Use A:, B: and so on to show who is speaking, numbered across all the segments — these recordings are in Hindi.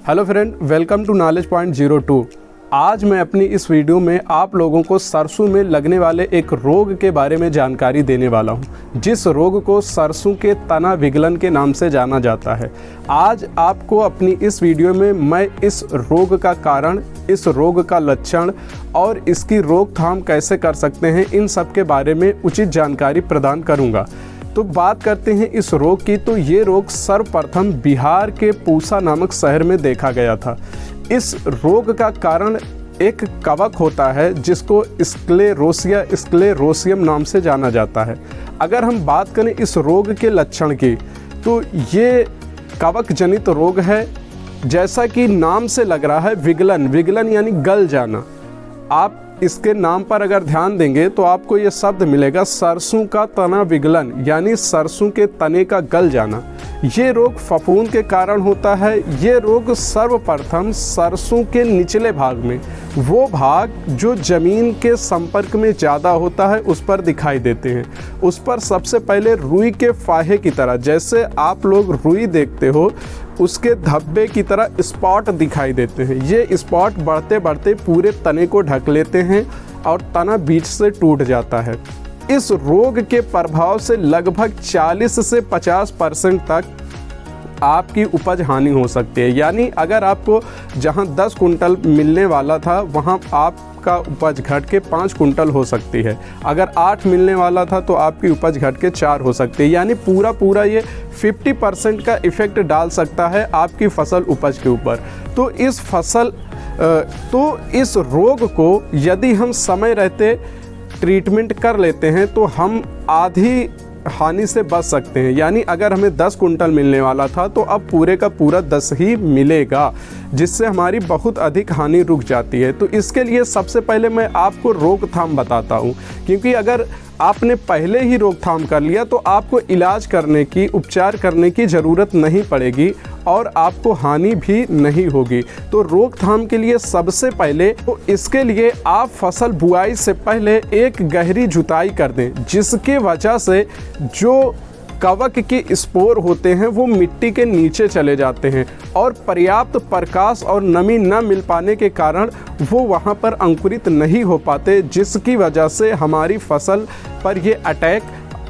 A: Hello friend, welcome to knowledge point 02। आज मैं अपनी इस वीडियो में आप लोगों को सरसों में लगने वाले एक रोग के बारे में जानकारी देने वाला हूं, जिस रोग को सरसों के तना विगलन के नाम से जाना जाता है। आज आपको अपनी इस वीडियो में मैं इस रोग का कारण, इस रोग का लक्षण और इसकी रोकथाम कैसे कर सकते हैं, इन सब के बारे में उचित जानकारी प्रदान करूँगा। तो बात करते हैं इस रोग की। तो ये रोग सर्वप्रथम बिहार के पूसा नामक शहर में देखा गया था। इस रोग का कारण एक कवक होता है जिसको स्क्लेरोसियम नाम से जाना जाता है। अगर हम बात करें इस रोग के लक्षण की, तो ये कवक जनित रोग है। जैसा कि नाम से लग रहा है, विगलन यानी गल जाना। आप इसके नाम पर अगर ध्यान देंगे तो आपको ये शब्द मिलेगा, सरसों का तना विगलन, यानी सरसों के तने का गल जाना। ये रोग फफूंद के कारण होता है। ये रोग सर्वप्रथम सरसों के निचले भाग में, वो भाग जो जमीन के संपर्क में ज़्यादा होता है, उस पर दिखाई देते हैं। उस पर सबसे पहले रुई के फाहे की तरह, जैसे आप लोग रुई देखते हो, उसके धब्बे की तरह स्पॉट दिखाई देते हैं। ये स्पॉट बढ़ते बढ़ते पूरे तने को ढक लेते हैं और तना बीच से टूट जाता है। इस रोग के प्रभाव से लगभग 40 से 50% तक आपकी उपज हानि हो सकती है। यानी अगर आपको जहां 10 कुंटल मिलने वाला था, वहां आपका उपज घट के 5 कुंटल हो सकती है। अगर 8 मिलने वाला था तो आपकी उपज घट के 4 हो सकती है। यानी पूरा ये 50% का इफ़ेक्ट डाल सकता है आपकी फसल उपज के ऊपर। तो इस रोग को यदि हम समय रहते ट्रीटमेंट कर लेते हैं तो हम आधी हानि से बच सकते हैं। यानी अगर हमें 10 कुंटल मिलने वाला था तो अब पूरे का पूरा 10 ही मिलेगा, जिससे हमारी बहुत अधिक हानि रुक जाती है। तो इसके लिए सबसे पहले मैं आपको रोकथाम बताता हूँ, क्योंकि अगर आपने पहले ही रोकथाम कर लिया तो आपको इलाज करने की, उपचार करने की ज़रूरत नहीं पड़ेगी और आपको हानि भी नहीं होगी। तो रोकथाम के लिए सबसे पहले तो इसके लिए आप फसल बुआई से पहले एक गहरी जुताई कर दें, जिसके वजह से जो कवक के स्पोर होते हैं वो मिट्टी के नीचे चले जाते हैं और पर्याप्त प्रकाश और नमी न मिल पाने के कारण वो वहाँ पर अंकुरित नहीं हो पाते, जिसकी वजह से हमारी फसल पर ये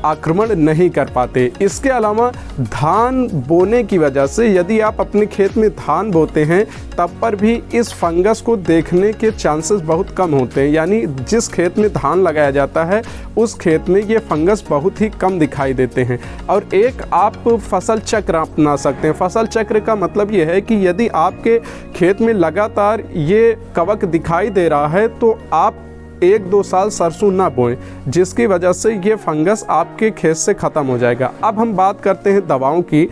A: आक्रमण नहीं कर पाते। इसके अलावा धान बोने की वजह से, यदि आप अपने खेत में धान बोते हैं तब पर भी इस फंगस को देखने के चांसेस बहुत कम होते हैं। यानी जिस खेत में धान लगाया जाता है उस खेत में ये फंगस बहुत ही कम दिखाई देते हैं। और एक आप फसल चक्र अपना सकते हैं। फसल चक्र का मतलब ये है कि यदि आपके खेत में लगातार ये कवक दिखाई दे रहा है तो आप 1-2 साल सरसों ना बोएं, जिसकी वजह से ये फंगस आपके खेत से ख़त्म हो जाएगा। अब हम बात करते हैं दवाओं की।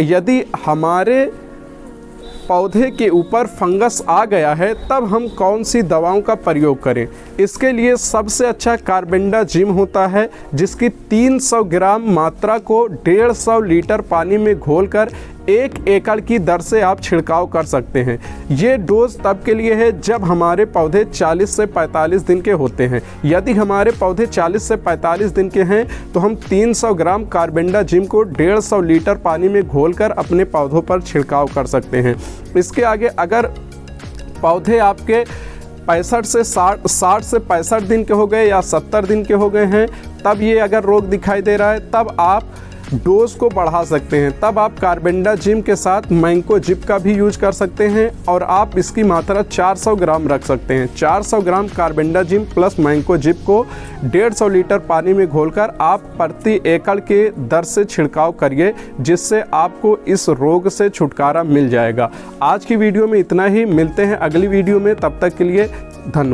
A: यदि हमारे पौधे के ऊपर फंगस आ गया है तब हम कौन सी दवाओं का प्रयोग करें। इसके लिए सबसे अच्छा कार्बेंडाजिम होता है, जिसकी 300 ग्राम मात्रा को 150 लीटर पानी में घोलकर 1 एकड़ की दर से आप छिड़काव कर सकते हैं। ये डोज तब के लिए है जब हमारे पौधे 40 से 45 दिन के होते हैं। यदि हमारे पौधे 40 से 45 दिन के हैं तो हम 300 ग्राम कार्बेंडाजिम को 150 लीटर पानी में घोलकर अपने पौधों पर छिड़काव कर सकते हैं। इसके आगे अगर पौधे आपके 60 से 65 दिन के हो गए या 70 दिन के हो गए हैं, तब ये अगर रोग दिखाई दे रहा है, तब आप डोज को बढ़ा सकते हैं। तब आप कार्बेंडाजिम के साथ मैंकोजिब का भी यूज कर सकते हैं और आप इसकी मात्रा 400 ग्राम रख सकते हैं। 400 ग्राम कार्बेंडाजिम प्लस मैंकोजिब को 150 लीटर पानी में घोलकर आप प्रति एकड़ के दर से छिड़काव करिए, जिससे आपको इस रोग से छुटकारा मिल जाएगा। आज की वीडियो में इतना ही। मिलते हैं अगली वीडियो में, तब तक के लिए धन्यवाद।